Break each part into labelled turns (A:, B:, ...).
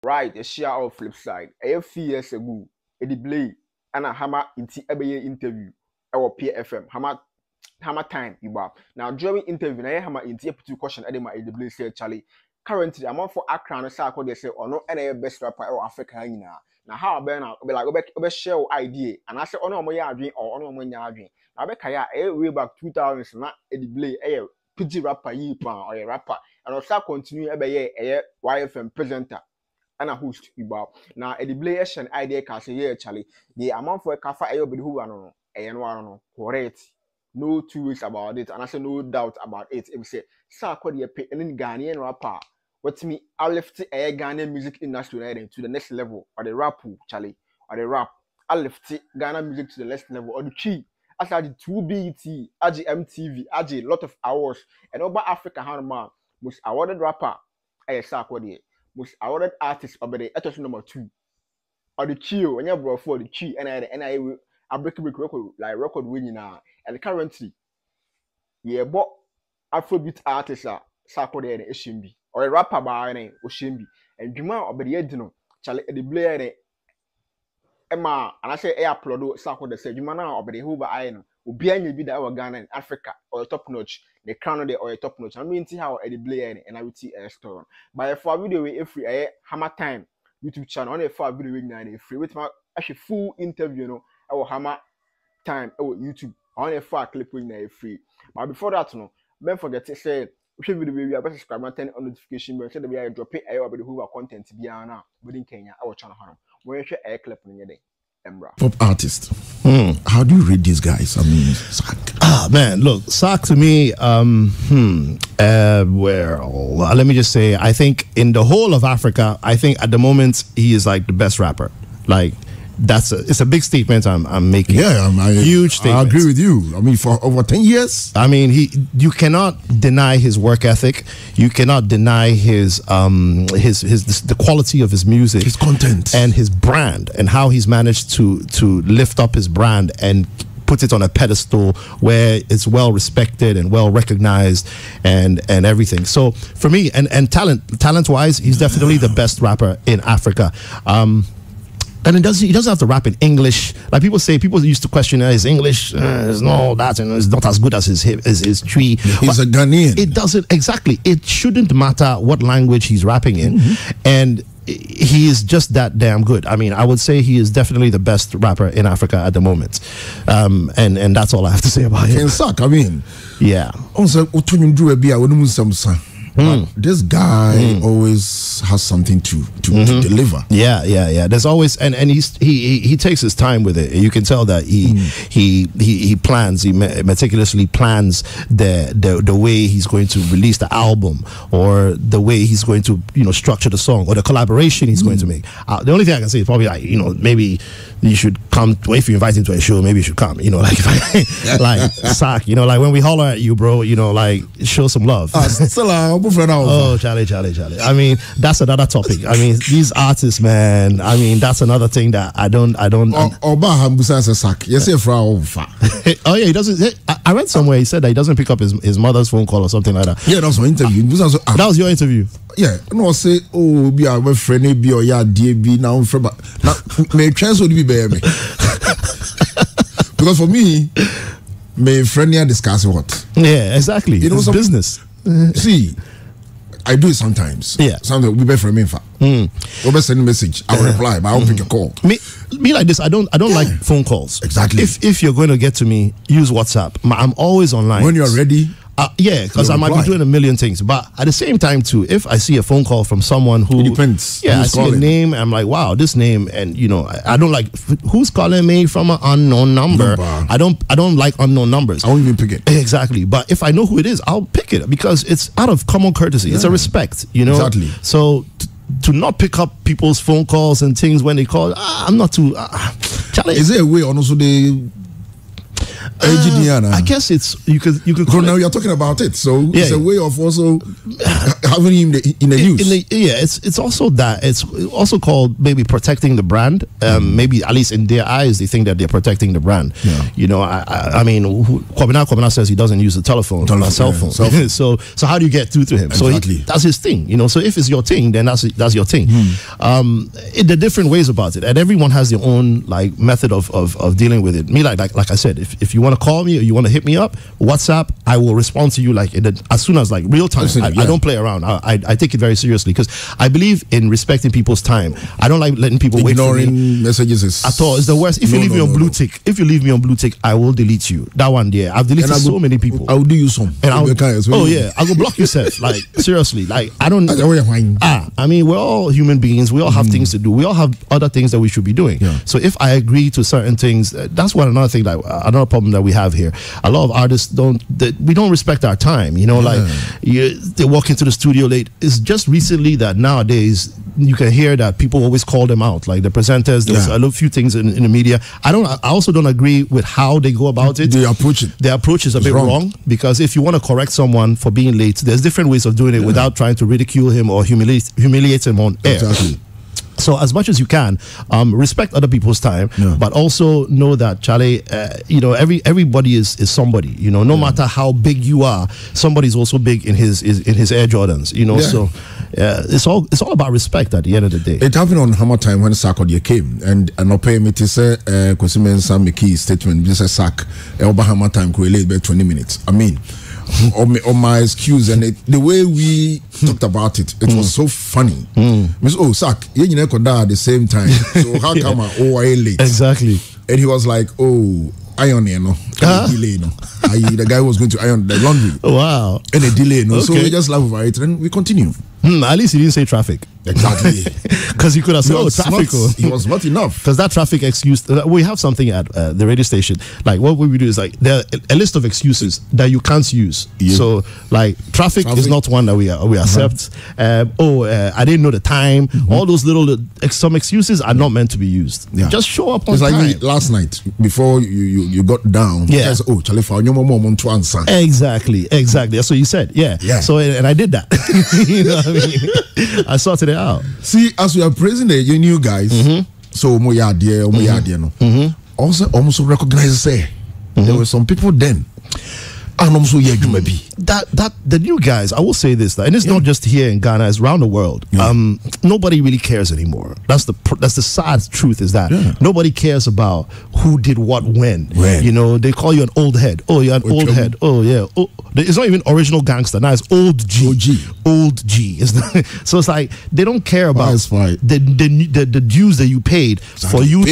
A: right, a share of flip side. A few years ago, Edey Blay and a hammer inti ebeye interview our PFM hammer time iba. Now during interview, na hammer inti put question edema Edey Blay say Charlie. Currently, I'm for Accra and SARKODIE'S say or no any best rapper or Africa now. Now how about be like share idea and I say no mo ya adwen or no mo nya adwen. Now be kaya way back 2000s na Edey Blay pretty rapper yi pan or a rapper and also continue ebeye YFM presenter and a host about now Edey Blay an idea can say Charlie the amount for a cafe be who no no correct. No two ways about it, and I say no doubt about it. If we say SARKODIE'S pay any Ghanaian rapper, what me I lift a Ghanaian music industry to the next level, or the rap, Charlie, or the rap. I lift Ghana music to the next level, or the key. As I did 2BET, AG MTV, AG a lot of hours, and over Africa, man, most awarded rapper, SARKODIE'S, most awarded artist, or the etos number 2, or the key when you brought for the key, and I will. I break record like record winning now, and currently, yeah, but Afrobeat artist SARKODIE'S and Oshimbi or a rapper by name Oshimbi and Juma or the Edino, Charlie Edey Blay Emma, and I say air upload SARKODIE'S say Juma now or the Hoover Iron will be any bit our Ghana in Africa or top notch, the crown or a top notch. I mean, see how Edey Blay and I will see a store. By a 4 video every hammer time YouTube channel on a 4 video in free with my actually full interview, you know. Our hammer time our YouTube on a far clip in free. But before that, no, don't forget to say if you video we subscribe and turn on notification bell so that we are dropping our content now within Kenya our channel. When you share a clip in your day.
B: Pop artist. How do you read these guys? I mean, Sark.
C: Ah man, look, Sark to me, well, let me just say, I think in the whole of Africa, I think at the moment he is like the best rapper. Like it's a big statement I'm making.
B: Yeah,
C: huge statement.
B: I agree with you. I mean, for over 10 years.
C: I mean, you cannot deny his work ethic. You cannot deny the quality of his music,
B: his content,
C: and his brand, and how he's managed to lift up his brand and put it on a pedestal where it's well respected and well recognized and everything. So for me, and talent wise, he's definitely the best rapper in Africa. And he doesn't have to rap in English. Like people used to question his English is no that and it's not as good as his tree.
B: He's a Ghanaian.
C: It doesn't exactly. It shouldn't matter what language he's rapping in, and he is just that damn good. I mean, I would say he is definitely the best rapper in Africa at the moment, and that's all I have to say about him.
B: Can suck. I mean,
C: yeah.
B: Also, this guy always has something to deliver.
C: Yeah. There's always and he takes his time with it. You can tell that he plans, he meticulously plans the way he's going to release the album or the way he's going to structure the song or the collaboration he's going to make. The only thing I can say is probably like maybe you should come if you invite him to a show. Maybe you should come. Like if I like Sark, like when we holler at you, bro. Like show some love. Oh, Charlie. I mean, that's another topic. I mean, these artists, man. I mean, that's another thing that I don't. Oh yeah, he doesn't. I read somewhere he said that he doesn't pick up his mother's phone call or something like that.
B: Yeah, that was my interview.
C: That was your interview.
B: Yeah, no, say be our friend, be or yeah, DB now. May chance would be baby. Because for me, my friend here discuss what.
C: Yeah, exactly. It's business.
B: See, I do it sometimes.
C: Yeah.
B: Sometimes we be from me. Over send a message, I will reply, but I won't pick a call.
C: Me like this, I don't like phone calls.
B: Exactly.
C: If you're going to get to me, use WhatsApp. I'm always online.
B: When you're ready.
C: Yeah, because I might be doing a million things. But at the same time, too, if I see a phone call from someone who...
B: It depends.
C: Yeah, I see a name, I'm like, wow, this name, and, I don't like... Who's calling me from an unknown number? I don't like unknown numbers.
B: I won't even pick it.
C: Exactly. But if I know who it is, I'll pick it because it's out of common courtesy. Yeah. It's a respect,
B: Exactly.
C: So... to not pick up people's phone calls and things when they call, I'm not too...
B: Is there a way on also the...
C: I guess it's you could
B: now you're talking about it, so it's a way of also having him in the news.
C: It's also that. It's also called maybe protecting the brand. Maybe at least in their eyes, they think that they're protecting the brand.
B: Yeah.
C: You know, I mean, Kwabena says he doesn't use the telephone or cell phone. So how do you get through to him?
B: Exactly.
C: So that's his thing. You know, so if it's your thing, then that's your thing. The different ways about it, and everyone has their own like method of dealing with it. Me, like I said, if you want to call me or you want to hit me up, WhatsApp, I will respond to you like as soon as like real time. I don't play around. I take it very seriously because I believe in respecting people's time. I don't like letting people wait for me.
B: Ignoring messages
C: at all. It's the worst. If you leave me on blue tick, I will delete you. That one there, I've deleted so many people.
B: I will do you some.
C: And I'll go block yourself. Like seriously, like I don't. I mean, we're all human beings. We all have things to do. We all have other things that we should be doing. Yeah. So if I agree to certain things, that's another thing that another problem that we have here. A lot of artists we don't respect our time. You know, like they walk into the studio late. It's just recently that nowadays you can hear that people always call them out, like the presenters. There's a few things in the media. I also don't agree with how they go about it.
B: Their approach
C: is a bit wrong because if you want to correct someone for being late, there's different ways of doing it without trying to ridicule him or humiliate him on air.
B: Exactly.
C: So as much as you can, respect other people's time, but also know that, Charlie, you know, everybody is somebody. You know, no matter how big you are, somebody's also big in his Air Jordans. You know, so it's all about respect at the end of the day.
B: It happened on Hammer Time when Sarkodie came, and I pay me to say, Kwesimen Sam Miki statement. This is Sark. Over Hammer Time could relate by 20 minutes. I mean. On my excuse and the way we talked about it was so funny. Miss Sak, you never could die at the same time. So how come I late?
C: Exactly.
B: And he was like, iron, you know, delay, no. The guy was going to iron the laundry.
C: Wow.
B: And a delay, no. Okay. So we just laugh about it and we continue.
C: At least he didn't say traffic.
B: Exactly.
C: Because he could have said, traffic.
B: He was not enough.
C: Because that traffic excuse, we have something at the radio station. Like, what we do is, like, there are a list of excuses that you can't use. Yeah. So, like, traffic is not one that we accept. I didn't know the time. All those some excuses are not meant to be used. Yeah. Just show up on time.
B: Like last night, before you got down, guys, Charlie, for your mom to answer.
C: Exactly. That's what you said. Yeah. So, and I did that. You know what I mean? I sorted it out.
B: See, as we are praising the new guys, so also almost recognize there were some people then. And also
C: that the new guys, I will say this, and it's not just here in Ghana, it's around the world. Nobody really cares anymore. That's the sad truth, is that nobody cares about who did what when. You know, they call you an old head. Oh, you're an old head. Oh yeah. Oh, it's not even original gangster. Now it's old G. Old G. So it's like they don't care about the dues that you paid for you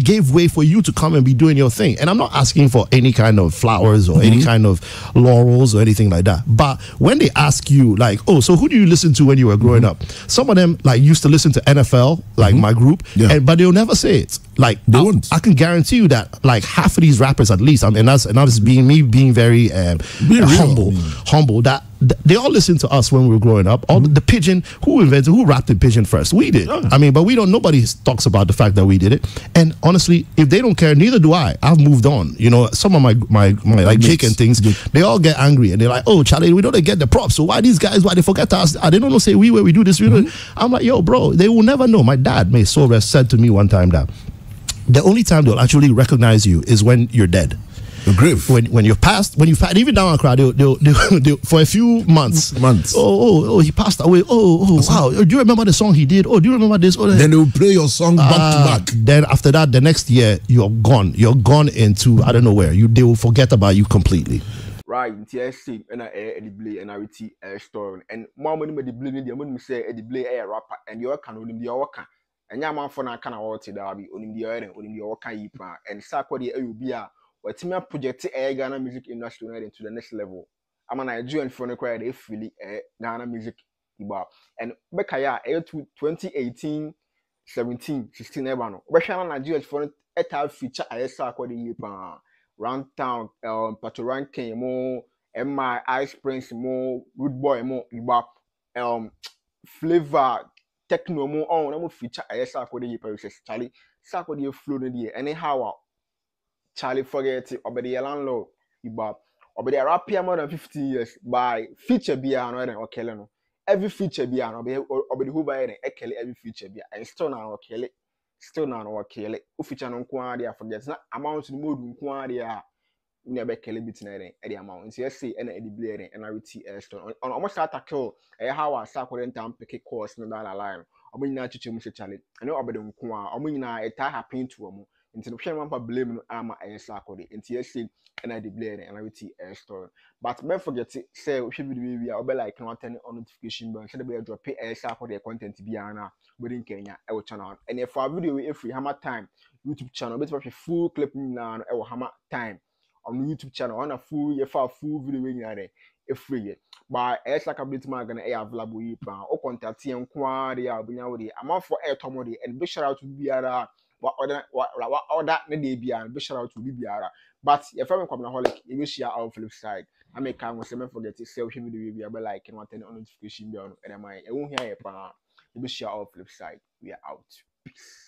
C: gave way for you to come and be doing your thing. And I'm not asking for any kind of flowers or any kind of laurels or anything like that. But when they ask you, like, so who do you listen to when you were growing up? Some of them like used to listen to NFL, like my group, but they'll never say it. Like
B: they won't.
C: I can guarantee you that like half of these rappers, at least, and that's being very humble. That they all listened to us when we were growing up. All the Pidgin, who rapped the Pidgin first? We did. I mean, but nobody talks about the fact that we did it. And honestly, if they don't care, neither do I. I've moved on. You know, some of my like Jake and things, they all get angry and they're like, oh, Charlie, we don't get the props. So why these guys, why they forget us? They don't know, say we do this. I'm like, yo, bro, they will never know. My dad, may so rest, said to me one time that the only time they'll actually recognize you is when you're dead.
B: The grave.
C: When you've passed, even down Accra, they'll for a few months. Oh, he passed away. Oh, wow. Do you remember the song he did? Oh, do you remember this?
B: Then they'll play your song back to back.
C: Then after that, the next year, you're gone. You're gone into, I don't know where. They will forget about you completely.
A: Right, in TSC, and Edey Blay, and I story. And Mama Edey Blay, the woman say Edey Blay a rapper, and you're can only the worker. And your man for na can award to Derby, only the other, only the worker you plan. And Sarkodie AUBA. But to project Ghana music industry into the next level. I'm a Nigerian for the crowd, if really Ghana music about. And Bekaya 2018, 17, 16 Ebano. Weshana Nigerian for a type feature I Sarkodie round town, Patoranking more, MI Ice Prince more, Rude Boy more, Ibap, Flavor, Techno more on. I'm feature I Sarkodie Charlie Sarkodie flow in the anyhow. Charlie forget it, obey the landlord, Ibab, obey the rap more than 15 years by feature beer and okay, every feature be an obedi who buy it every feature be and still now kill it. Still now kill it. Who feature no quantity I forget not amount in mode quantity never kill it between the amount. So yes, say and Edey Blay and I will see on almost tackle how I SARKODIE time pick course no that line. Or when you chichi much challenge. I know about them kwa or when I happen to them. Into the shame of blame no ama SARKODIE. Into yes, say and Edey Blay and I will see store. But don't forget to say we should be I'll be like not turn on notification bell. Should be drop SARKODIE content to be ana within Kenya our channel. And if our video if we hammer time YouTube channel, but watch a full clip now our hammer time. On YouTube channel, on a full video in there, a free. But as like a bit more gonna available or contact and query I'll be I'm for air tomody and big shout out to Biara. What other be and big shout out to Biara. But if I'm coming holic, you will share our flip side. I make come with some forget to sell him video be like and what an notification bell and I won't hear a you will share our flip side. We are out. Peace.